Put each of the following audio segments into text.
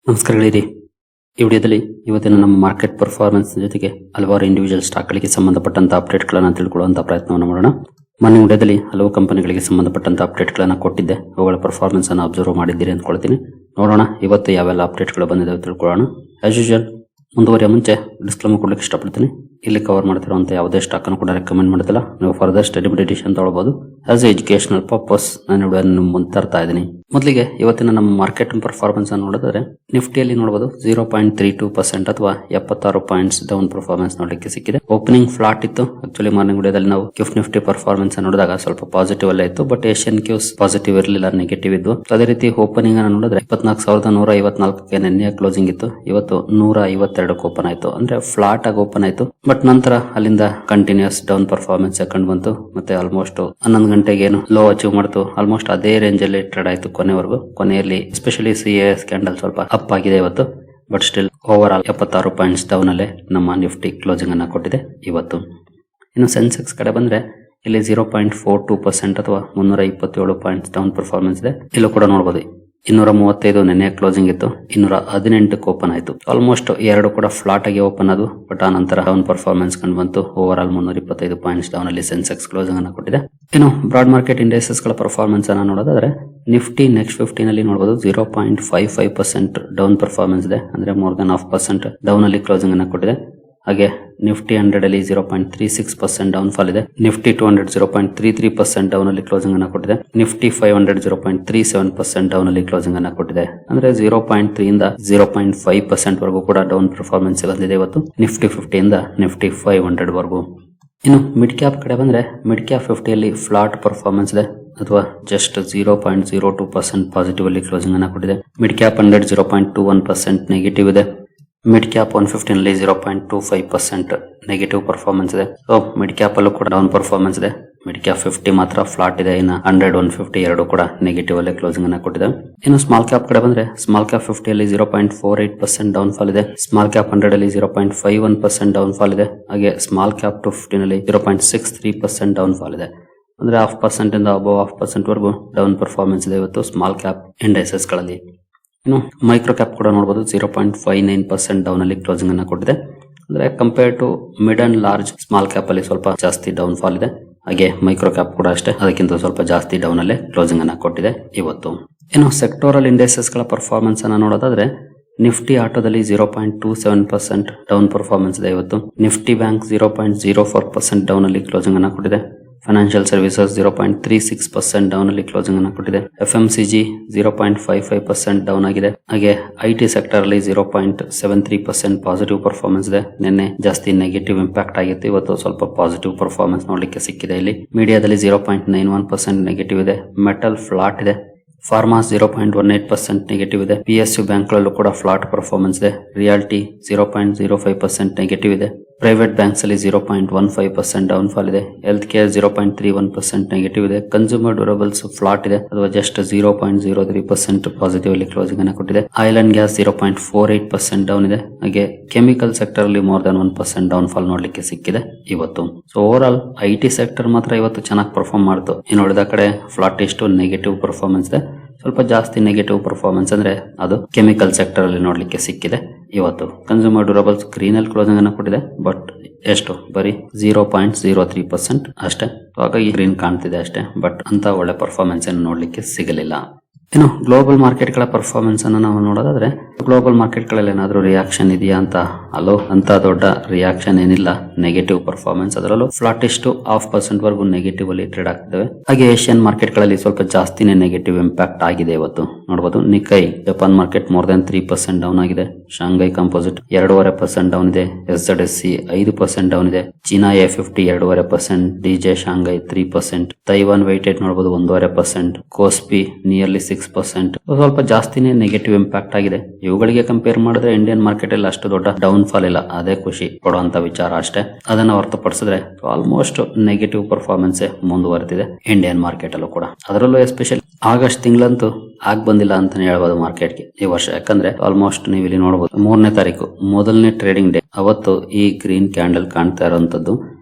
ನಮಸ್ಕಾರಗಳಿರಿ. ಈ ವಿಡಿಯೋದಲ್ಲಿ ಇವತ್ತಿನ ನಮ್ಮ ಮಾರ್ಕೆಟ್ ಪರ್ಫಾರ್ಮೆನ್ಸ್ ಜೊತೆಗೆ ಹಲವಾರು ಇಂಡಿವಿಜುವಲ್ ಸ್ಟಾಕ್ಗಳಿಗೆ ಸಂಬಂಧಪಟ್ಟಂತ ಅಪ್ಡೇಟ್ಗಳನ್ನು ತಿಳ್ಕೊಳ್ಳುವಂತ ಪ್ರಯತ್ನವನ್ನು ಮಾಡೋಣ. ಮೊನ್ನೆ ವಿಡಿಯೋದಲ್ಲಿ ಹಲವು ಕಂಪನಿಗಳಿಗೆ ಸಂಬಂಧಪಟ್ಟಂತ ಅಪ್ಡೇಟ್ಗಳನ್ನು ಕೊಟ್ಟಿದ್ದೆ. ಅವುಗಳ ಪರ್ಫಾರ್ಮೆನ್ಸ್ ಅನ್ನು ಅಬ್ಸರ್ವ್ ಮಾಡಿದ್ದೀರಿ ಅಂದ್ಕೊಳ್ತೀನಿ. ನೋಡೋಣ ಇವತ್ತು ಯಾವೆಲ್ಲ ಅಪ್ಡೇಟ್ಗಳು ಬಂದಿದ್ದಾವೆ ತಿಳ್ಕೊಳ್ಳೋಣ. ಆಸ್ ಯೂಶುವಲ್ ಮುಂದುವರಿಯ ಮುಂಚೆ ಡಿಸ್ಕ್ಲೇಮರ್ ಕೊಡ್ಲಿಕ್ಕೆ ಇಷ್ಟಪಡ್ತೀನಿ. ಇಲ್ಲಿ ಕವರ್ ಮಾಡ್ತಿರುವಂತ ಯಾವುದೇ ಸ್ಟಾಕ್ ಅನ್ನು ಕೂಡ ರೆಕಮೆಂಡ್ ಮಾಡ್ತಿಲ್ಲ. ನೀವು ಫರ್ದರ್ ಸ್ಟಡಿ ಮೆಡಿಟೇಷನ್ ತಗೊಳ್ಬಹುದು. ಆಸ್ ಎಜುಕೇಶನಲ್ ಪರ್ಪಸ್ ನಾನು ವಿಡಿಯೋ ಮುಂದೆ ತರ್ತಾ ಇದ್ದೀನಿ. ಮೊದಲಿಗೆ ಇವತ್ತಿನ ನಮ್ಮ ಮಾರ್ಕೆಟ್ ಪರ್ಫಾರ್ಮೆನ್ಸ್ ಅನ್ನು ನೋಡಿದ್ರೆ ನಿಫ್ಟಿಯಲ್ಲಿ ನೋಡಬಹುದು 0.32% ಅಥವಾ 76 ಪಾಯಿಂಟ್ಸ್ ಡೌನ್ ಪರ್ಫಾರ್ಮೆನ್ಸ್ ನೋಡಲಿಕ್ಕೆ ಸಿಕ್ಕಿದೆ. ಓಪನಿಂಗ್ ಫ್ಲಾಟ್ ಇತ್ತು. ಆಕ್ಚುಲಿ ಮಾರ್ನಿಂಗ್ ವಿಡಿಯೋದಲ್ಲಿ ನಾವು ಗಿಫ್ಟ್ ನಿಫ್ಟಿ ಪರ್ಫಾರ್ಮೆನ್ಸ್ ನೋಡಿದಾಗ ಸ್ವಲ್ಪ ಪಾಸಿಟಿವ್ ಅಲ್ಲೇ ಇತ್ತು. ಬಟ್ ಏಷ್ಯನ್ ಕ್ಯೂಸ್ ಪಾಸಿಟಿವ್ ಇರಲಿಲ್ಲ, ನೆಗೆಟಿವ್ ಇದ್ವು. ಅದೇ ರೀತಿ ಓಪನಿಂಗ್ ಅನ್ನು ನೋಡಿದ್ರೆ 24,154ಕ್ಕೆ ನಿನ್ನೆ ಕ್ಲೋಸಿಂಗ್ ಇತ್ತು. ಇವತ್ತು 152 ಓಪನ್ ಆಯ್ತು. ಅಂದ್ರೆ ಫ್ಲಾಟ್ ಆಗಿ ಓಪನ್ ಆಯ್ತು. ಬಟ್ ನಂತರ ಅಲ್ಲಿಂದ ಕಂಟಿನ್ಯೂಸ್ ಡೌನ್ ಪರ್ಫಾರ್ಮೆನ್ಸ್ ಕಂಡು ಬಂತು. ಮತ್ತೆ ಆಲ್ಮೋಸ್ಟ್ 11 ಗಂಟೆಗೆ ಏನು ಲೋ ಅಚೀವ್ ಮಾಡ್ತು, ಆಲ್ಮೋಸ್ಟ್ ಅದೇ ರೇಂಜ್ ಅಲ್ಲಿ ಟ್ರೇಡ್ ಆಯ್ತು ಕೊನೆವರೆಗೂ. ಕೊನೆಯಲ್ಲಿ ಎಸ್ಪೆಷಲಿ CAS ಕ್ಯಾಂಡಲ್ ಸ್ವಲ್ಪ ಅಪ್ ಆಗಿದೆ ಇವತ್ತು. But still over all 76 points down ಅಲ್ಲೇ ನಮ್ಮ ನಿಫ್ಟಿ ಕ್ಲೋಸಿಂಗ್ ಅನ್ನ ಕೊಟ್ಟಿದೆ ಇವತ್ತು. ಇನ್ನು ಸೆನ್ಸೆಕ್ಸ್ ಕಡೆ ಬಂದ್ರೆ ಇಲ್ಲಿ 0.42% ಅಥವಾ 327 ಪಾಯಿಂಟ್ಸ್ ಡೌನ್ ಪರ್ಫಾರ್ಮೆನ್ಸ್ ಇದೆ. ಇಲ್ಲೂ ಕೂಡ ನೋಡಬಹುದು 235 ನಿನ್ನೆ ಕ್ಲೋಸಿಂಗ್ ಇತ್ತು, 218 ಓಪನ್ ಆಯ್ತು. ಆಲ್ಮೋಸ್ಟ್ ಎರಡು ಕೂಡ ಫ್ಲಾಟ್ ಆಗಿ ಓಪನ್ ಆದವು. ಬಟ್ ಆ ನಂತರ ಡೌನ್ ಪರ್ಫಾರ್ಮೆನ್ಸ್ ಕಂಡು ಬಂತು. ಓವರ್ ಆಲ್ 325 ಪಾಯಿಂಟ್ಸ್ ಡೌನ್ ಅಲ್ಲಿ ಸೆನ್ಸೆಕ್ಸ್ ಕ್ಲೋಸಿಂಗ್ ಅನ್ನು ಕೊಟ್ಟಿದೆ. ಇನ್ನು ಬ್ರಾಡ್ ಮಾರ್ಕೆಟ್ ಇಂಡೈಸಸ್ ಗಳ ಪರ್ಫಾರ್ಮೆನ್ಸ್ ಅನ್ನ ನೋಡೋದಾದ್ರೆ ನಿಫ್ಟಿ ನೆಕ್ಸ್ಟ್ 50 ನಲ್ಲಿ ನೋಡಬಹುದು 0.55% ಡೌನ್ ಪರ್ಫಾರ್ಮೆನ್ಸ್ ಇದೆ. ಅಂದ್ರೆ ಮೋರ್ ದನ್ 0.5% ಡೌನ್ ಅಲ್ಲಿ ಕ್ಲೋಸಿಂಗ್ ಅನ್ನು ಕೊಟ್ಟಿದೆ. ಹಾಗೆ ನಿಫ್ಟಿ 100 ಅಲ್ಲಿ 0.36% ಡೌನ್ ಫಾಲ್ ಇದೆ. ನಿಫ್ಟಿ 200 0.33% ಡೌನ್ ಅಲ್ಲಿ ಕ್ಲೋಸಿಂಗ್ ಅನ್ನ ಕೊಟ್ಟಿದೆ. ನಿಫ್ಟಿ 500 0.37% ಡೌನ್ ಅಲ್ಲಿ ಕ್ಲೋಸಿಂಗ್ ಅನ್ನ ಕೊಟ್ಟಿದೆ. ಅಂದ್ರೆ 0.3 ಇಂದ 0.5% ವರೆಗೂ ಕೂಡ ಡೌನ್ ಪರ್ಫಾರ್ಮೆನ್ಸ್ ಬಂದಿದೆ ಇವತ್ತು ನಿಫ್ಟಿ 50 ಇಂದ ನಿಫ್ಟಿ 500 ವರೆಗೂ. ಇನ್ನು ಮಿಡ್ ಕ್ಯಾಪ್ ಕಡೆ ಬಂದ್ರೆ ಮಿಡ್ ಕ್ಯಾಪ್ 50 ಅಲ್ಲಿ ಫ್ಲಾಟ್ ಪರ್ಫಾರ್ಮೆನ್ಸ್ ಇದೆ ಅಥವಾ ಜಸ್ಟ್ 0.02% ಪಾಸಿಟಿವ್ ಅಲ್ಲಿ ಕ್ಲೋಸಿಂಗ್ ಅನ್ನ ಕೊಟ್ಟಿದೆ. ಮಿಡ್ ಕ್ಯಾಪ್ 100 0.21% ನೆಗೆಟಿವ್ ಇದೆ. ಮಿಡ್ ಕ್ಯಾಪ್ 150 ನಲ್ಲಿ 0.25% ನೆಗೆಟಿವ್ ಪರ್ಫಾರ್ಮೆನ್ಸ್ ಇದೆ. ಸೊ ಮಿಡ್ ಕ್ಯಾಪ್ ಅಲ್ಲೂ ಕೂಡ ಡೌನ್ ಪರ್ಫಾರ್ಮೆನ್ಸ್ ಇದೆ. ಮಿಡ್ ಕ್ಯಾಪ್ 50 ಮಾತ್ರ ಫ್ಲಾಟ್ ಇದೆ. ಇನ್ನು 100 150 ಎರಡು ಕೂಡ ನೆಗೆಟಿವ್ ಅಲ್ಲೇ ಕ್ಲೋಸಿಂಗ್ ಅನ್ನ ಕೊಟ್ಟಿದೆ. ಇನ್ನು ಸ್ಮಾಲ್ ಕ್ಯಾಪ್ ಕಡೆ ಬಂದ್ರೆ ಸ್ಮಾಲ್ ಕ್ಯಾಪ್ 50 ಅಲ್ಲಿ 0.48% ಡೌನ್ ಫಾಲ್ ಇದೆ. ಸ್ಮಾಲ್ ಕ್ಯಾಪ್ 100 ಅಲ್ಲಿ 0.51% ಡೌನ್ ಫಾಲ್ ಇದೆ. ಹಾಗೆ ಸ್ಮಾಲ್ ಕ್ಯಾಪ್ 250 ನಲ್ಲಿ 0.63% ಡೌನ್ ಫಾಲ್ ಇದೆ. ಅಂದ್ರೆ 0.5% ಇಂದ ಅಬೌವ್ 0.5% ವರೆಗೂ ಡೌನ್ ಪರ್ಫಾರ್ಮೆನ್ಸ್ ಇದೆ ಇವತ್ತು ಸ್ಮಾಲ್ ಕ್ಯಾಪ್ ಇಂಡೈಸಸ್ ಗಳಲ್ಲಿ. ಇನ್ನು ಮೈಕ್ರೋ ಕ್ಯಾಪ್ ಕೂಡ ನೋಡಬಹುದು 0.59% ಡೌನ್ ಅಲ್ಲಿ ಕ್ಲೋಸಿಂಗ್ ಅನ್ನ ಕೊಟ್ಟಿದೆ. ಅಂದ್ರೆ compare to mid and large small cap ಅಲ್ಲಿ ಸ್ವಲ್ಪ ಜಾಸ್ತಿ ಡೌನ್ ಫಾಲ್ ಇದೆ. ಹಾಗೆ ಮೈಕ್ರೋ ಕ್ಯಾಪ್ ಕೂಡ ಅಷ್ಟೇ, ಅದಕ್ಕಿಂತ ಸ್ವಲ್ಪ ಜಾಸ್ತಿ ಡೌನ್ ಅಲ್ಲೇ ಕ್ಲೋಸಿಂಗ್ ಅನ್ನ ಕೊಟ್ಟಿದೆ ಇವತ್ತು. ಇನ್ನು ಸೆಕ್ಟೋರಲ್ ಇಂಡೈಸಸ್ ಗಳ ಪರ್ಫಾರ್ಮೆನ್ಸ್ ಅನ್ನ ನೋಡೋದಾದ್ರೆ ನಿಫ್ಟಿ ಆಟೋದಲ್ಲಿ 0.27% ಡೌನ್ ಪರ್ಫಾರ್ಮೆನ್ಸ್ ಇದೆ ಇವತ್ತು. ನಿಫ್ಟಿ ಬ್ಯಾಂಕ್ 0.04% ಡೌನ್ ಅಲ್ಲಿ ಕ್ಲೋಸಿಂಗ್ ಅನ್ನ ಕೊಟ್ಟಿದೆ. ಫೈನಾನ್ಷಿಯಲ್ ಸರ್ವಿಸಸ್ 0.36% ಡೌನ್ ಅಲ್ಲಿ ಕ್ಲೋಸಿಂಗ್ ಅನ್ನು ಕೊಟ್ಟಿದೆ. FMCG 0.55% ಡೌನ್ ಆಗಿದೆ. ಹಾಗೆ IT ಸೆಕ್ಟರ್ ಅಲ್ಲಿ 0.73% ಪಾಸಿಟಿವ್ ಪರ್ಫಾರ್ಮೆನ್ಸ್ ಇದೆ. ನಿನ್ನೆ ಜಾಸ್ತಿ ನೆಗೆಟಿವ್ ಇಂಪ್ಯಾಕ್ಟ್ ಆಗಿತ್ತು, ಇವತ್ತು ಸ್ವಲ್ಪ ಪಾಸಿಟಿವ್ ಪರ್ಫಾರ್ಮೆನ್ಸ್ ನೋಡ್ಲಿಕ್ಕೆ ಸಿಕ್ಕಿದೆ. ಇಲ್ಲಿ ಮೀಡಿಯಾದಲ್ಲಿ 0.91% ನೆಗೆಟಿವ್ ಇದೆ. ಮೆಟಲ್ ಫ್ಲಾಟ್ ಇದೆ. ಫಾರ್ಮಾಸ್ 0.18% ನೆಗೆಟಿವ್ ಇದೆ. PSU ಬ್ಯಾಂಕ್ಗಳಲ್ಲೂ ಕೂಡ ಫ್ಲಾಟ್ ಪರ್ಫಾರ್ಮೆನ್ಸ್ ಇದೆ. ರಿಯಾಲ್ಟಿ 0.05% ನೆಗೆಟಿವ್ ಇದೆ. ಪ್ರೈವೇಟ್ ಬ್ಯಾಂಕ್ಸ್ ಅಲ್ಲಿ 0.15% ಡೌನ್ ಫಾಲ್ ಇದೆ. ಹೆಲ್ತ್ ಕೇರ್ 0.31% ನೆಗೆಟಿವ್ ಇದೆ. ಕನ್ಸ್ಯೂಮರ್ ಡ್ಯೂರಬಲ್ಸ್ ಫ್ಲಾಟ್ ಇದೆ ಅಥವಾ ಜಸ್ಟ್ 0.03% ಪಾಸಿಟಿವ್ ಅಲ್ಲಿ ಕ್ಲೋಸಿಂಗ್ ಅನ್ನು ಕೊಟ್ಟಿದೆ. ಆಯಿಲ್ ಅಂಡ್ ಗ್ಯಾಸ್ 0.48% ಡೌನ್ ಇದೆ. ಹಾಗೆ ಕೆಮಿಕಲ್ ಸೆಕ್ಟರ್ ಅಲ್ಲಿ ಮೋರ್ ದನ್ 1% ಡೌನ್ ಫಾಲ್ ನೋಡ್ಲಿಕ್ಕೆ ಸಿಕ್ಕಿದೆ ಇವತ್ತು. So over all IT sector ಮಾತ್ರ ಇವತ್ತು ಚೆನ್ನಾಗಿ ಪರ್ಫಾರ್ಮ್ ಮಾಡ್ತು. ಇನ್ನು ಉಳಿದ ಕಡೆ ಫ್ಲಾಟ್ ಇಷ್ಟು ನೆಗೆಟಿವ್ ಪರ್ಫಾರ್ಮೆನ್ಸ್ ಇದೆ. ಸ್ವಲ್ಪ ಜಾಸ್ತಿ ನೆಗೆಟಿವ್ ಪರ್ಫಾರ್ಮೆನ್ಸ್ ಅಂದ್ರೆ ಅದು ಕೆಮಿಕಲ್ ಸೆಕ್ಟರ್ ಅಲ್ಲಿ ನೋಡ್ಲಿಕ್ಕೆ ಸಿಕ್ಕಿದೆ ಇವತ್ತು. ಕನ್ಸ್ಯೂಮರ್ ಡ್ಯೂರಬಲ್ಸ್ ಗ್ರೀನ್ ಅಲ್ಲಿ ಕ್ಲೋಸಿಂಗ್ ಅನ್ನು ಕೊಟ್ಟಿದೆ. ಬಟ್ ಎಷ್ಟು ಬರೀ 0.03% ಅಷ್ಟೇ. ಹಾಗಾಗಿ ಗ್ರೀನ್ ಕಾಣ್ತಿದೆ ಅಷ್ಟೇ. ಬಟ್ ಅಂತ ಒಳ್ಳೆ ಪರ್ಫಾರ್ಮೆನ್ಸ್ ಏನು ನೋಡ್ಲಿಕ್ಕೆ ಸಿಗಲಿಲ್ಲ. ಇನ್ನು ಗ್ಲೋಬಲ್ ಮಾರ್ಕೆಟ್ ಗಳ ಪರ್ಫಾರ್ಮೆನ್ಸ್ ಅನ್ನು ನಾವು ನೋಡೋದಾದ್ರೆ ಗ್ಲೋಬಲ್ ಮಾರ್ಕೆಟ್ ಗಳಲ್ಲಿ ಏನಾದ್ರೂ ರಿಯಾಕ್ಷನ್ ಇದೆಯಾ ಅಂತ ಅಲ್ಲೋ ಅಂತ ದೊಡ್ಡ ರಿಯಾಕ್ಷನ್ ಏನಿಲ್ಲ. ನೆಗೆಟಿವ್ ಪರ್ಫಾರ್ಮೆನ್ಸ್, ಅದರಲ್ಲೂ ಫ್ಲಾಟ್ ಇಷ್ಟು 0.5% ವರೆಗೂ ನೆಗೆಟಿವ್ ಅಲ್ಲಿ ಟ್ರೇಡ್ ಆಗ್ತವೆ. ಹಾಗೆ ಏಷ್ಯನ್ ಮಾರ್ಕೆಟ್ ಗಳಲ್ಲಿ ಸ್ವಲ್ಪ ಜಾಸ್ತಿನೇ ನೆಗೆಟಿವ್ ಇಂಪ್ಯಾಕ್ಟ್ ಆಗಿದೆ ಇವತ್ತು. ನೋಡಬಹುದು Nikkei Japan market more than 3% down ಆಗಿದೆ. ಶಾಂಘೈ ಕಂಪೋಸಿಟ್ 2.5% ಡೌನ್ ಇದೆ. SZSC 5% ಡೌನ್ ಇದೆ. China A50 2.5%. DJ Shanghai 3%. Taiwan weighted ನೋಡಬಹುದು 1.5%. KOSPI nearly 6%. ಸ್ವಲ್ಪ ಜಾಸ್ತಿನೇ ನೆಗೆಟಿವ್ ಇಂಪ್ಯಾಕ್ಟ್ ಆಗಿದೆ. ಇವುಗಳಿಗೆ ಕಂಪೇರ್ ಮಾಡಿದ್ರೆ ಇಂಡಿಯನ್ ಮಾರ್ಕೆಟ್ ಅಲ್ಲಿ ಅಷ್ಟು ದೊಡ್ಡ ಡೌನ್ ಫಾಲ್ ಇಲ್ಲ. ಅದೇ ಖುಷಿ ಕೊಡುವಂತ ವಿಚಾರ ಅಷ್ಟೇ. ಅದನ್ನ ಹೊರತುಪಡಿಸಿದ್ರೆ ಆಲ್ಮೋಸ್ಟ್ ನೆಗೆಟಿವ್ ಪರ್ಫಾರ್ಮೆನ್ಸ್ ಮುಂದುವರೆದಿದೆ ಇಂಡಿಯನ್ ಮಾರ್ಕೆಟ್ ಅಲ್ಲೂ ಕೂಡ. ಅದರಲ್ಲೂ ಎಸ್ಪೆಷಲಿ ಆಗಸ್ಟ್ ತಿಂಗಳಂತೂ ಆಗ್ ಬಂದಿಲ್ಲ ಅಂತಾನೆ ಹೇಳ್ಬೋದು ಮಾರ್ಕೆಟ್ಗೆ ಈ ವರ್ಷ. ಯಾಕಂದ್ರೆ ಆಲ್ಮೋಸ್ಟ್ ನೀವು ಇಲ್ಲಿ ನೋಡಬಹುದು 3ನೇ ತಾರೀಕು ಮೊದಲನೇ ಟ್ರೇಡಿಂಗ್ ಡೇ ಅವತ್ತು ಈ ಗ್ರೀನ್ ಕ್ಯಾಂಡಲ್ ಕಾಣ್ತಾ ಇರುವಂತದ್ದು.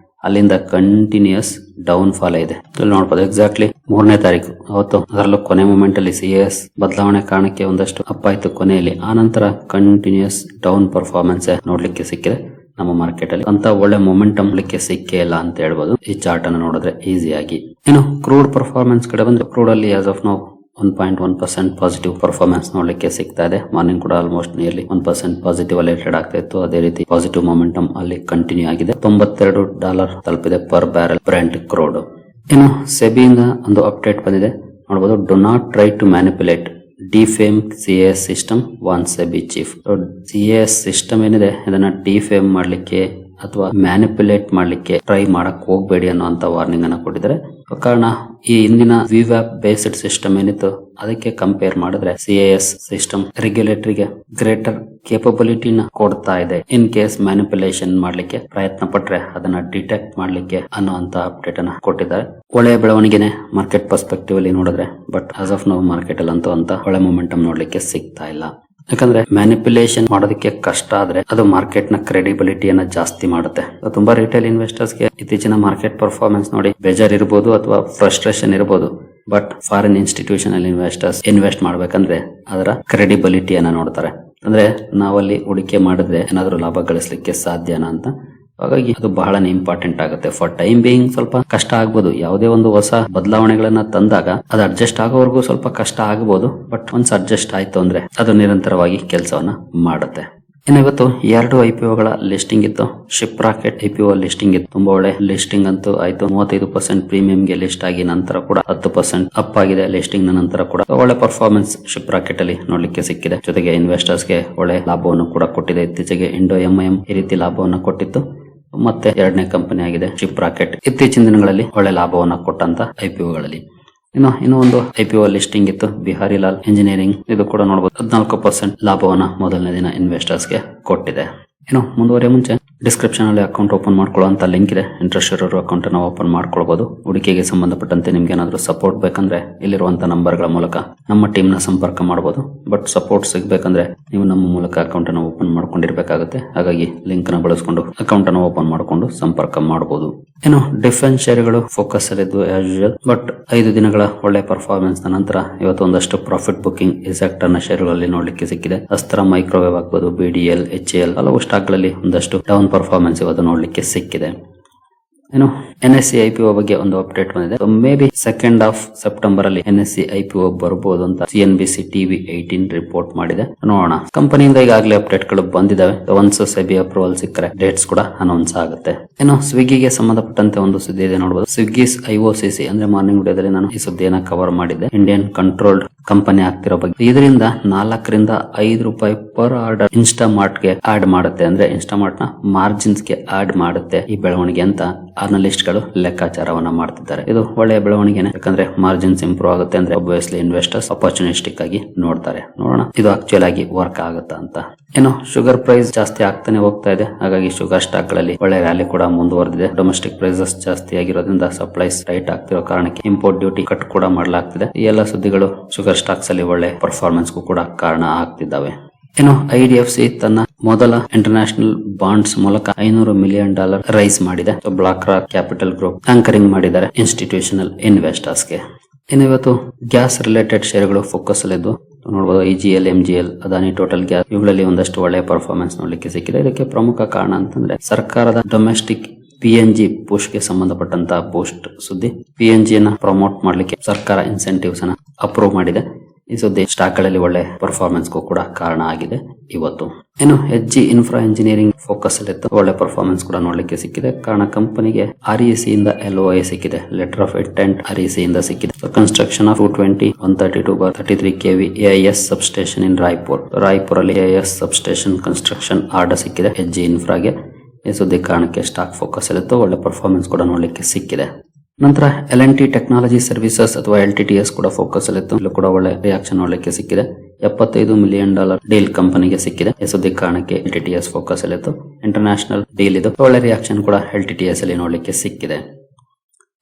ಅಲ್ಲಿಂದ ಕಂಟಿನ್ಯೂಸ್ ಡೌನ್ ಫಾಲ್ ಇದೆ. ಇಲ್ಲಿ ನೋಡಬಹುದು ಎಕ್ಸಾಕ್ಟ್ಲಿ 3ನೇ ತಾರೀಕು ಅವತ್ತು ಅದರಲ್ಲೂ ಕೊನೆ ಮೂಮೆಂಟ್ ಅಲ್ಲಿ CAS ಬದಲಾವಣೆ ಕಾರಣಕ್ಕೆ ಒಂದಷ್ಟು ಅಪ್ ಆಯ್ತು ಕೊನೆಯಲ್ಲಿ. ಆ ನಂತರ ಕಂಟಿನ್ಯೂಸ್ ಡೌನ್ ಪರ್ಫಾರ್ಮೆನ್ಸ್ ನೋಡ್ಲಿಕ್ಕೆ ಸಿಕ್ಕಿದೆ ನಮ್ಮ ಮಾರ್ಕೆಟ್ ಅಲ್ಲಿ. ಅಂತ ಒಳ್ಳೆ ಮೊಮೆಂಟಮ್ ಸಿಕ್ಕೇ ಇಲ್ಲ ಅಂತ ಹೇಳ್ಬೋದು ಈ ಚಾರ್ಟ್ ಅನ್ನು ನೋಡಿದ್ರೆ ಈಸಿಯಾಗಿ. ಇನ್ನು ಕ್ರೂಡ್ ಪರ್ಫಾರ್ಮೆನ್ಸ್ ಕಡೆ ಬಂದ್ರೆ ಕ್ರೂಡ್ ಅಲ್ಲಿ as of now 1.1% positive performance ನೋಡ್ಲಿಕ್ಕೆ ಸಿಗ್ತಾ ಇದೆ. ಮಾರ್ನಿಂಗ್ ಕೂಡ ಆಲ್ಮೋಸ್ಟ್ ನಿಯರ್ಲಿ 1% ಪಾಸಿಟಿವ್ ಅಲ್ಲಿ ಟ್ರೇಡ್ ಆಗ್ತಾ ಇತ್ತು. ಅದೇ ರೀತಿ ಪಾಸಿಟಿವ್ ಮೊಮೆಂಟಮ್ ಅಲ್ಲಿ ಕಂಟಿನ್ಯೂ ಆಗಿದೆ. $92 ತಲುಪಿದೆ ಪರ್ ಬ್ಯಾರಲ್ ಬ್ರೆಂಟ್ ಕ್ರೂಡ್. ಇನ್ನು ಸೆಬಿಯಿಂದ ಒಂದು ಅಪ್ಡೇಟ್ ಬಂದಿದೆ ನೋಡಬಹುದು. Do not try to manipulate defame CAS system warn SEBI chief. CAS system ಏನಿದೆ ಇದನ್ನ ಡಿಫೇಮ್ ಮಾಡ್ಲಿಕ್ಕೆ ಅಥವಾ ಮ್ಯಾನಿಪುಲೇಟ್ ಮಾಡ್ಲಿಕ್ಕೆ ಟ್ರೈ ಮಾಡಕ್ ಹೋಗ್ಬೇಡಿ ಅನ್ನುವಂತ ವಾರ್ನಿಂಗ್ ಅನ್ನ ಕೊಟ್ಟಿದ್ದಾರೆ. ಕಾರಣ ಈ ಇಂದಿನ ವಿವ್ಯಾಪ್ ಬೇಸ್ಡ್ ಸಿಸ್ಟಮ್ ಏನಿತ್ತು ಅದಕ್ಕೆ ಕಂಪೇರ್ ಮಾಡಿದ್ರೆ CAS ಸಿಸ್ಟಮ್ ರೆಗ್ಯುಲೇಟರಿಗೆ ಗ್ರೇಟರ್ ಕೇಪಬಿಲಿಟಿನ ಕೊಡ್ತಾ ಇದೆ. ಇನ್ ಕೇಸ್ ಮ್ಯಾನಿಪುಲೇಷನ್ ಮಾಡ್ಲಿಕ್ಕೆ ಪ್ರಯತ್ನ ಪಟ್ರೆ ಅದನ್ನ ಡಿಟೆಕ್ಟ್ ಮಾಡ್ಲಿಕ್ಕೆ ಅನ್ನುವಂತ ಅಪ್ಡೇಟ್ ಅನ್ನ ಕೊಟ್ಟಿದ್ದಾರೆ. ಒಳ್ಳೆಯ ಬೆಳವಣಿಗೆನೆ ಮಾರ್ಕೆಟ್ ಪರ್ಸ್ಪೆಕ್ಟಿವ್ ಅಲ್ಲಿ ನೋಡಿದ್ರೆ. But as of now market ಅಲ್ಲಿ ಅಂತೂ ಅಂತ ಒಳ್ಳೆ ಮೊಮೆಂಟಮ್ ನೋಡ್ಲಿಕ್ಕೆ ಸಿಗ್ತಾ ಇಲ್ಲ. ಯಾಕಂದ್ರೆ ಮ್ಯಾನಿಪುಲೇಷನ್ ಮಾಡೋದಕ್ಕೆ ಕಷ್ಟ ಆದ್ರೆ ಅದು ಮಾರ್ಕೆಟ್ ನ ಕ್ರೆಡಿಬಿಲಿಟಿಯನ್ನ ಜಾಸ್ತಿ ಮಾಡುತ್ತೆ. ತುಂಬಾ ರಿಟೇಲ್ ಇನ್ವೆಸ್ಟರ್ಸ್ ಗೆ ಇತ್ತೀಚಿನ ಮಾರ್ಕೆಟ್ ಪರ್ಫಾರ್ಮೆನ್ಸ್ ನೋಡಿ ಬೇಜಾರ್ ಇರಬಹುದು ಅಥವಾ ಫ್ರಸ್ಟ್ರೇಷನ್ ಇರಬಹುದು. But foreign institutional investors invest ಮಾಡ್ಬೇಕಂದ್ರೆ ಅದರ ಕ್ರೆಡಿಬಿಲಿಟಿಯನ್ನ ನೋಡ್ತಾರೆ. ಅಂದ್ರೆ ನಾವಲ್ಲಿ ಹೂಡಿಕೆ ಮಾಡಿದ್ರೆ ಏನಾದ್ರೂ ಲಾಭ ಗಳಿಸಲಿಕ್ಕೆ ಸಾಧ್ಯನಾ ಅಂತ. ಹಾಗಾಗಿ ಅದು ಬಹಳನೇ ಇಂಪಾರ್ಟೆಂಟ್ ಆಗುತ್ತೆ. ಫಾರ್ ಟೈಮ್ ಬೇಯಿಂಗ್ ಸ್ವಲ್ಪ ಕಷ್ಟ ಆಗ್ಬೋದು. ಯಾವುದೇ ಒಂದು ಹೊಸ ಬದಲಾವಣೆಗಳನ್ನ ತಂದಾಗ ಅದು ಅಡ್ಜಸ್ಟ್ ಆಗೋವರೆಗೂ ಸ್ವಲ್ಪ ಕಷ್ಟ ಆಗಬಹುದು. ಬಟ್ ಒನ್ಸ್ ಅಡ್ಜಸ್ಟ್ ಆಯ್ತು ಅಂದ್ರೆ ಅದು ನಿರಂತರವಾಗಿ ಕೆಲಸವನ್ನ ಮಾಡುತ್ತೆ. ಇನ್ನು ಇವತ್ತು 2 IPOಗಳ ಲಿಸ್ಟಿಂಗ್ ಇತ್ತು. ಶಿಪ್ರಾಕೆಟ್ IPO ಲಿಸ್ಟಿಂಗ್ ಇತ್ತು. ತುಂಬಾ ಒಳ್ಳೆ ಲಿಸ್ಟಿಂಗ್ ಅಂತೂ ಆಯ್ತು. 35% ಪ್ರೀಮಿಯಂಗೆ ಲಿಸ್ಟ್ ಆಗಿ ನಂತರ ಕೂಡ 10% ಅಪ್ ಆಗಿದೆ. ಲಿಸ್ಟಿಂಗ್ ನಂತರ ಕೂಡ ಒಳ್ಳೆ ಪರ್ಫಾರ್ಮೆನ್ಸ್ ಶಿಪ್ರಾಕೆಟ್ ಅಲ್ಲಿ ನೋಡ್ಲಿಕ್ಕೆ ಸಿಕ್ಕಿದೆ. ಜೊತೆಗೆ ಇನ್ವೆಸ್ಟರ್ಸ್ ಗೆ ಒಳ್ಳೆ ಲಾಭವನ್ನು ಕೂಡ ಕೊಟ್ಟಿದೆ. ಇತ್ತೀಚೆಗೆ ಇಂಡೋ MIM ಈ ರೀತಿ ಲಾಭವನ್ನು ಕೊಟ್ಟಿತ್ತು. ಮತ್ತೆ 2ನೇ ಕಂಪನಿ ಆಗಿದೆ ಶಿಪ್ರಾಕೆಟ್. ಇತ್ತೀಚಿನ ದಿನಗಳಲ್ಲಿ ಒಳ್ಳೆ ಲಾಭವನ್ನು ಕೊಟ್ಟಂತ IPOಗಳಲ್ಲಿ ಇನ್ನೂ ಒಂದು IPO ಲಿಸ್ಟಿಂಗ್ ಇತ್ತು. ಬಿಹಾರಿಲಾಲ್ ಇಂಜಿನಿಯರಿಂಗ್. ಇದು ಕೂಡ ನೋಡಬಹುದು 14% ಲಾಭವನ್ನ ಮೊದಲನೇ ದಿನ ಇನ್ವೆಸ್ಟರ್ಸ್ ಗೆ ಕೊಟ್ಟಿದೆ. ಇನ್ನು ಮುಂದುವರಿಯ ಮುಂಚೆ ಡಿಸ್ಕ್ರಿಪ್ಷನ್ ಅಲ್ಲಿ ಅಕೌಂಟ್ ಓಪನ್ ಮಾಡ್ಕೊಳ್ಳುವಂತ ಲಿಂಕ್ ಇದೆ. ಇಂಟ್ರೆಸ್ಟ್ ಇರೋರು ಅಕೌಂಟ್ ಅನ್ನು ಓಪನ್ ಮಾಡ್ಕೊಳ್ಬಹುದು. ಹೂಡಿಕೆಗೆ ಸಂಬಂಧಪಟ್ಟಂತೆ ನಿಮ್ಗೆ ಏನಾದ್ರು ಸಪೋರ್ಟ್ ಬೇಕಂದ್ರೆ ಇಲ್ಲಿರುವಂತ ನಂಬರ್ ಗಳ ಮೂಲಕ ನಮ್ಮ ಟೀಮ್ ನ ಸಂಪರ್ಕ ಮಾಡಬಹುದು. ಬಟ್ ಸಪೋರ್ಟ್ ಸಿಗ್ಬೇಕಂದ್ರೆ ನೀವು ನಮ್ಮ ಮೂಲಕ ಅಕೌಂಟ್ ಅನ್ನು ಓಪನ್ ಮಾಡ್ಕೊಂಡಿರ್ಬೇಕಾಗುತ್ತೆ. ಹಾಗಾಗಿ ಲಿಂಕ್ ನ ಬಳಸಿಕೊಂಡು ಅಕೌಂಟ್ ಅನ್ನು ಓಪನ್ ಮಾಡಿಕೊಂಡು ಸಂಪರ್ಕ ಮಾಡಬಹುದು. ಇನ್ನು ಡಿಫೆನ್ಸ್ ಶೇರ್ಗಳು ಫೋಕಸ್ ಅಲ್ಲಿದ್ದು ಆಸ್ ಯೂಶುವಲ್. ಬಟ್ 5 ದಿನಗಳ ಒಳ್ಳೆ ಪರ್ಫಾರ್ಮೆನ್ಸ್ ನಂತರ ಇವತ್ತು ಒಂದಷ್ಟು ಪ್ರಾಫಿಟ್ ಬುಕಿಂಗ್ ಈ ಸೆಕ್ಟರ್ ನ ಶೇರುಗಳಲ್ಲಿ ನೋಡ್ಲಿಕ್ಕೆ ಸಿಕ್ಕಿದೆ. ಅಸ್ತ್ರ ಮೈಕ್ರೋವೇವ್ ಆಗ್ಬಹುದು, BDL, HAL ಹಲವು ಸ್ಟಾಕ್ ಗಳಲ್ಲಿ ಒಂದಷ್ಟು ಡೌನ್ ಪರ್ಫಾರ್ಮೆನ್ಸ್ ಇವತ್ತು ನೋಡ್ಲಿಕ್ಕೆ ಸಿಕ್ಕಿದೆ. ಇನ್ನು NSE IPO ಬಗ್ಗೆ ಒಂದು ಅಪ್ಡೇಟ್ ಬಂದಿದೆ. May be 2nd of September ಅಲ್ಲಿ NSE IPO ಬರಬಹುದು ಅಂತ CNBC TV 18 ರಿಪೋರ್ಟ್ ಮಾಡಿದೆ. ನೋಡೋಣ. ಕಂಪನಿಯಿಂದ ಈಗಾಗಲೇ ಅಪ್ಡೇಟ್ ಗಳು ಬಂದಿದ್ದಾವೆ. ಒನ್ಸ್ ಸೆಬಿ ಅಪ್ರೂವಲ್ ಸಿಕ್ಕರೆ ಡೇಟ್ಸ್ ಕೂಡ ಅನೌನ್ಸ್ ಆಗುತ್ತೆ. ಇನ್ನು ಸ್ವಿಗ್ಗಿಗೆ ಸಂಬಂಧಪಟ್ಟಂತೆ ಒಂದು ಸುದ್ದಿ ಇದೆ ನೋಡಬಹುದು. ಸ್ವಿಗ್ಗಿಸ್ IOCC ಅಂದ್ರೆ ಮಾರ್ನಿಂಗ್ ವಿಡಿಯೋದಲ್ಲಿ ನಾನು ಈ ಸುದ್ದಿಯನ್ನ ಕವರ್ ಮಾಡಿದ್ದೆ. ಇಂಡಿಯನ್ ಕಂಟ್ರೋಲ್ಡ್ ಕಂಪನಿ ಆಗ್ತಿರೋ ಬಗ್ಗೆ. ಇದರಿಂದ 4 ರಿಂದ 5 ರೂಪಾಯಿ ಪರ್ ಆರ್ಡರ್ ಇನ್ಸ್ಟಾಮಾರ್ಟ್ ಗೆ ಆಡ್ ಮಾಡುತ್ತೆ. ಅಂದ್ರೆ ಇನ್ಸ್ಟಾಮಾರ್ಟ್ ನ ಮಾರ್ಜಿನ್ಸ್ ಗೆ ಆಡ್ ಮಾಡುತ್ತೆ ಈ ಬೆಳವಣಿಗೆ ಅಂತ ಅನಲಿಸ್ಟ್ ಗಳು ಲೆಕ್ಕಾಚಾರವನ್ನ ಮಾಡ್ತಿದ್ದಾರೆ. ಇದು ಒಳ್ಳೆಯ ಬೆಳವಣಿಗೆನೆ. ಯಾಕಂದ್ರೆ ಮಾರ್ಜಿನ್ಸ್ ಇಂಪ್ರೂವ್ ಆಗುತ್ತೆ ಅಂದ್ರೆ ಒಬ್ವಿಯಸ್ಲಿ ಇನ್ವೆಸ್ಟರ್ಸ್ ಅಪರ್ಚುನಿಸ್ಟಿಕ್ ಆಗಿ ನೋಡ್ತಾರೆ. ನೋಡೋಣ ಇದು ಆಕ್ಚುಯಲ್ ಆಗಿ ವರ್ಕ್ ಆಗುತ್ತಾ ಅಂತ. ಇನ್ನು ಶುಗರ್ ಪ್ರೈಸ್ ಜಾಸ್ತಿ ಆಗ್ತಾನೆ ಹೋಗ್ತಾ ಇದೆ. ಹಾಗಾಗಿ ಶುಗರ್ ಸ್ಟಾಕ್ ಗಳಲ್ಲಿ ಒಳ್ಳೆ ರ್ಯಾಲಿ ಕೂಡ ಮುಂದುವರೆದಿದೆ. ಡೊಮೆಸ್ಟಿಕ್ ಪ್ರೈಸಸ್ ಜಾಸ್ತಿ ಆಗಿರೋದ್ರಿಂದ ಸಪ್ಲೈಸ್ ಟೈಟ್ ಆಗ್ತಿರೋ ಕಾರಣಕ್ಕೆ ಇಂಪೋರ್ಟ್ ಡ್ಯೂಟಿ ಕಟ್ ಕೂಡ ಮಾಡಲಾಗ್ತಿದೆ. ಈ ಎಲ್ಲ ಸುದ್ದಿಗಳು ಶುಗರ್ ಸ್ಟಾಕ್ಸ್ ಅಲ್ಲಿ ಒಳ್ಳೆ ಪರ್ಫಾರ್ಮೆನ್ಸ್ ಕೂಡ ಕಾರಣ ಆಗ್ತಿದ್ದಾವೆ. ಇನ್ನು IDFC ತನ್ನ ಮೊದಲ ಇಂಟರ್ನ್ಯಾಷನಲ್ ಬಾಂಡ್ಸ್ ಮೂಲಕ $500 ಮಿಲಿಯನ್ ರೈಸ್ ಮಾಡಿದೆ. BlackRock capital group anchoring ಮಾಡಿದ್ದಾರೆ ಇನ್ಸ್ಟಿಟ್ಯೂಷನಲ್ ಇನ್ವೆಸ್ಟರ್ಸ್ ಗೆ. ಇನ್ನು ಇವತ್ತು ಗ್ಯಾಸ್ ರಿಲೇಟೆಡ್ ಶೇರ್ಗಳು ಫೋಕಸ್ ಅಲ್ಲಿದ್ದು ನೋಡಬಹುದು. EGL, MGL, Adani total gas ಇವುಗಳಲ್ಲಿ ಒಂದಷ್ಟು ಒಳ್ಳೆಯ ಪರ್ಫಾರ್ಮೆನ್ಸ್ ನೋಡ್ಲಿಕ್ಕೆ ಸಿಕ್ಕಿದೆ. ಇದಕ್ಕೆ ಪ್ರಮುಖ ಕಾರಣ ಅಂತಂದ್ರೆ ಸರ್ಕಾರದ ಡೊಮೆಸ್ಟಿಕ್ PNG ಪುಷ್ ಗೆ ಸಂಬಂಧಪಟ್ಟಂತಹ ಬೂಸ್ಟ್ ಸುದ್ದಿ. PNG ನ ಪ್ರಮೋಟ್ ಮಾಡ್ಲಿಕ್ಕೆ ಸರ್ಕಾರ ಇನ್ಸೆಂಟಿವ್ಸ್ ಅನ್ನ ಅಪ್ರೂವ್ ಮಾಡಿದೆ. ಈ ಸುದ್ದಿ ಸ್ಟಾಕ್ ಗಳಲ್ಲಿ ಒಳ್ಳೆ ಪರ್ಫಾರ್ಮೆನ್ಸ್ ಕೂಡ ಕಾರಣ ಆಗಿದೆ ಇವತ್ತು. ಇನ್ನು HG ಇನ್ಫ್ರಾ ಇಂಜಿನಿಯರಿಂಗ್ ಫೋಕಸ್ ಅಲ್ಲಿತ್ತು. ಒಳ್ಳೆ ಪರ್ಫಾರ್ಮೆನ್ಸ್ ಕೂಡ ನೋಡ್ಲಿಕ್ಕೆ ಸಿಕ್ಕಿದೆ. ಕಾರಣ ಕಂಪನಿಗೆ REC ಇಂದ LOI ಸಿಕ್ಕಿದೆ. ಲೆಟರ್ ಆಫ್ ಇಂಟೆಂಟ್ REC ಇಂದ ಸಿಕ್ಕಿದೆ. Construction of 220 132/33 kV AIS substation in Raipur ಅಲ್ಲಿ AIS ಸಬ್ಸ್ಟೇಷನ್ ಕನ್ಸ್ಟ್ರಕ್ಷನ್ ಆರ್ಡರ್ ಸಿಕ್ಕಿದೆ HG ಇನ್ಫ್ರಾಗೆ. ಈ ಸುದ್ದಿ ಕಾರಣಕ್ಕೆ ಸ್ಟಾಕ್ ಫೋಕಸ್ ಅಲ್ಲಿತ್ತು. ಒಳ್ಳೆ ಪರ್ಫಾರ್ಮೆನ್ಸ್ ಕೂಡ ನೋಡ್ಲಿಕ್ಕೆ ಸಿಕ್ಕಿದೆ. ನಂತರ L&T ಟೆಕ್ನಾಲಜಿ ಸರ್ವಿಸಸ್ ಅಥವಾ LTTS ಕೂಡ ಫೋಕಸ್ ಅಲ್ಲಿತ್ತು. ಇಲ್ಲೂ ಕೂಡ ಒಳ್ಳೆ ರಿಯಾಕ್ಷನ್ ನೋಡ್ಲಿಕ್ಕೆ ಸಿಕ್ಕಿದೆ. $75 ಮಿಲಿಯನ್ ಡೀಲ್ ಕಂಪನಿಗೆ ಸಿಕ್ಕಿದೆ. ಈ ಸುದ್ದಿ ಕಾರಣಕ್ಕೆ LTTS ಫೋಕಸ್ ಅಲ್ಲಿತ್ತು. ಇಂಟರ್ನ್ಯಾಷನಲ್ ಡೀಲ್ ಇದು. ಒಳ್ಳೆ ರಿಯಾಕ್ಷನ್ ಕೂಡ LTTS ಅಲ್ಲಿ ನೋಡ್ಲಿಕ್ಕೆ ಸಿಕ್ಕಿದೆ.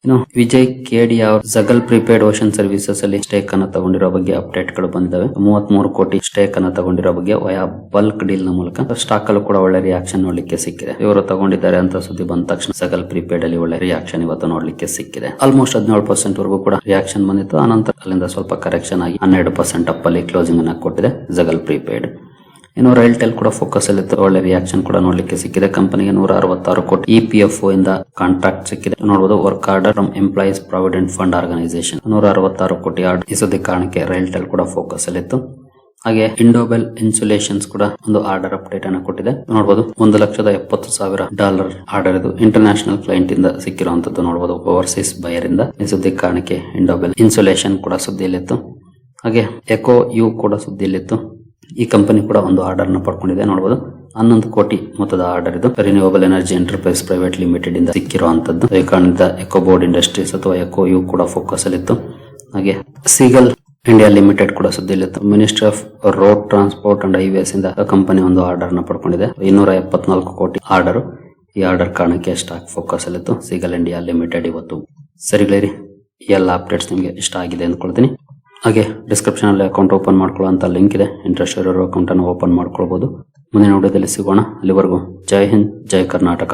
ಇನ್ನು ವಿಜಯ್ ಕೇಡಿಯಾ ಅವರು ಜಗಲ್ ಪ್ರಿಪೇಡ್ ಓಷನ್ ಸರ್ವಿಸಸ್ ಅಲ್ಲಿ ಸ್ಟೇಕ್ ಅನ್ನು ತಗೊಂಡಿರೋ ಬಗ್ಗೆ ಅಪ್ಡೇಟ್ ಗಳು ಬಂದಿದ್ದಾವೆ. 33 ಕೋಟಿ ಸ್ಟೇಕ್ ಅನ್ನು ತಗೊಂಡಿರೋ ಬಗ್ಗೆ ವಯಾ ಬಲ್ಕ್ ಡೀಲ್ ನ ಮೂಲಕ ಸ್ಟಾಕ್ ಅಲ್ಲೂ ಕೂಡ ಒಳ್ಳೆ ರಿಯಾಕ್ಷನ್ ನೋಡ್ಲಿಕ್ಕೆ ಸಿಕ್ಕಿದೆ. ಇವರು ತಗೊಂಡಿದ್ದಾರೆ ಅಂತ ಸುದ್ದಿ ಬಂದ ತಕ್ಷಣ ಜಗಲ್ ಪ್ರಿಪೇಡ್ ಅಲ್ಲಿ ಒಳ್ಳೆ ರಿಯಾಕ್ಷನ್ ಇವತ್ತು ನೋಡ್ಲಿಕ್ಕೆ ಸಿಕ್ಕಿದೆ. ಆಲ್ಮೋಸ್ಟ್ 17% ವರೆಗೂ ಕೂಡ ರಿಯಾಕ್ಷನ್ ಬಂದಿತ್ತು. ಆನಂತರ ಅಲ್ಲಿಂದ ಸ್ವಲ್ಪ ಕರೆಕ್ಷನ್ ಆಗಿ 12% ಅಪ್ ಅಲ್ಲಿ ಕ್ಲೋಸಿಂಗ್ ಅನ್ನ ಕೊಟ್ಟಿದೆ ಜಗಲ್ ಪ್ರಿಪೇಡ್. ಇನ್ನು ರೈಲ್ಟೆಲ್ ಕೂಡ ಫೋಕಸ್ ಅಲ್ಲಿ ಒಳ್ಳೆ ರಿಯಾಕ್ಷನ್ ಕೂಡ ನೋಡ್ಲಿಕ್ಕೆ ಸಿಕ್ಕಿದೆ. ಕಂಪನಿಗೆ 166 ಕೋಟಿ ಇಪಿಎಫ್ಒ ಇಂದ ಕಾಂಟ್ರಾಕ್ಟ್ ಸಿಕ್ಕಿದೆ. ನೋಡಬಹುದು work order from employees provident fund organisation 166 crore order. ಈ ಸುದ್ದಿ ಕಾರಣಕ್ಕೆ ರೈಲ್ಟೆಲ್ ಕೂಡ ಫೋಕಸ್ ಅಲ್ಲಿತ್ತು. ಹಾಗೆ ಇಂಡೋಬೆಲ್ ಇನ್ಸುಲೇಷನ್ಸ್ ಕೂಡ ಒಂದು ಆರ್ಡರ್ ಅಪ್ಡೇಟ್ ಅನ್ನು ಕೊಟ್ಟಿದೆ. ನೋಡಬಹುದು $1,70,000 ಆರ್ಡರ್ ಇದು ಇಂಟರ್ನ್ಯಾಷನಲ್ ಕ್ಲೈಂಟ್ ಇಂದ ಸಿಕ್ಕಿರುವಂತದ್ದು. ನೋಡಬಹುದು ಓವರ್ಸೀಸ್ ಬಯರ್ ಇಂದ. ಈ ಸುದ್ದಿ ಕಾರಣಕ್ಕೆ ಇಂಡೋಬೆಲ್ ಇನ್ಸುಲೇಷನ್ ಕೂಡ ಸುದ್ದಿಯಲ್ಲಿತ್ತು. ಹಾಗೆ ಎಕೋ ಯು ಕೂಡ ಸುದ್ದಿಯಲ್ಲಿತ್ತು. ಈ ಕಂಪನಿ ಕೂಡ ಒಂದು ಆರ್ಡರ್ ನ ಪಡ್ಕೊಂಡಿದೆ. ನೋಡಬಹುದು 11 ಕೋಟಿ ಮೊತ್ತದ ಆರ್ಡರ್ ಇದು renewable energy enterprise private limited ಇಂದ ಸಿಕ್ಕಿರುವಂತದ್ದು. ಈ ಕಾರಣದಿಂದ ಎಕೋಬೋರ್ಡ್ ಇಂಡಸ್ಟ್ರೀಸ್ ಅಥವಾ ಎಕೋ ಯು ಕೂಡ ಫೋಕಸ್ ಅಲ್ಲಿತ್ತು. ಹಾಗೆ ಸೀಗಲ್ ಇಂಡಿಯಾ ಲಿಮಿಟೆಡ್ ಕೂಡ ಸುದ್ದಿಯಲ್ಲಿತ್ತು. Ministry of road transport and highways ಇಂದ ಕಂಪನಿ ಒಂದು ಆರ್ಡರ್ ನ ಪಡ್ಕೊಂಡಿದೆ. 274 ಕೋಟಿ ಆರ್ಡರ್. ಈ ಆರ್ಡರ್ ಕಾರಣಕ್ಕೆ ಸ್ಟಾಕ್ ಫೋಕಸ್ ಅಲ್ಲಿತ್ತು ಸೀಗಲ್ ಇಂಡಿಯಾ ಲಿಮಿಟೆಡ್ ಇವತ್ತು. ಸರಿಗಳೇರಿ, ಎಲ್ಲ ಅಪ್ಡೇಟ್ಸ್ ನಿಮಗೆ ಇಷ್ಟ ಆಗಿದೆ ಅಂದ್ಕೊಳ್ತೀನಿ. ಹಾಗೆ ಡಿಸ್ಕ್ರಿಪ್ಷನ್ ಅಲ್ಲಿ ಅಕೌಂಟ್ ಓಪನ್ ಮಾಡ್ಕೊಳ್ಳುವಂತ ಲಿಂಕ್ ಇದೆ. ಇಂಟ್ರೆಸ್ಟ್ ಇರೋರು ಅಕೌಂಟ್ ಅನ್ನು ಓಪನ್ ಮಾಡ್ಕೊಳ್ಬಹುದು. ಮುಂದಿನ ವಿಡಿಯೋದಲ್ಲಿ ಸಿಗೋಣ. ಅಲ್ಲಿವರೆಗೂ ಜೈ ಹಿಂದ್, ಜೈ ಕರ್ನಾಟಕ.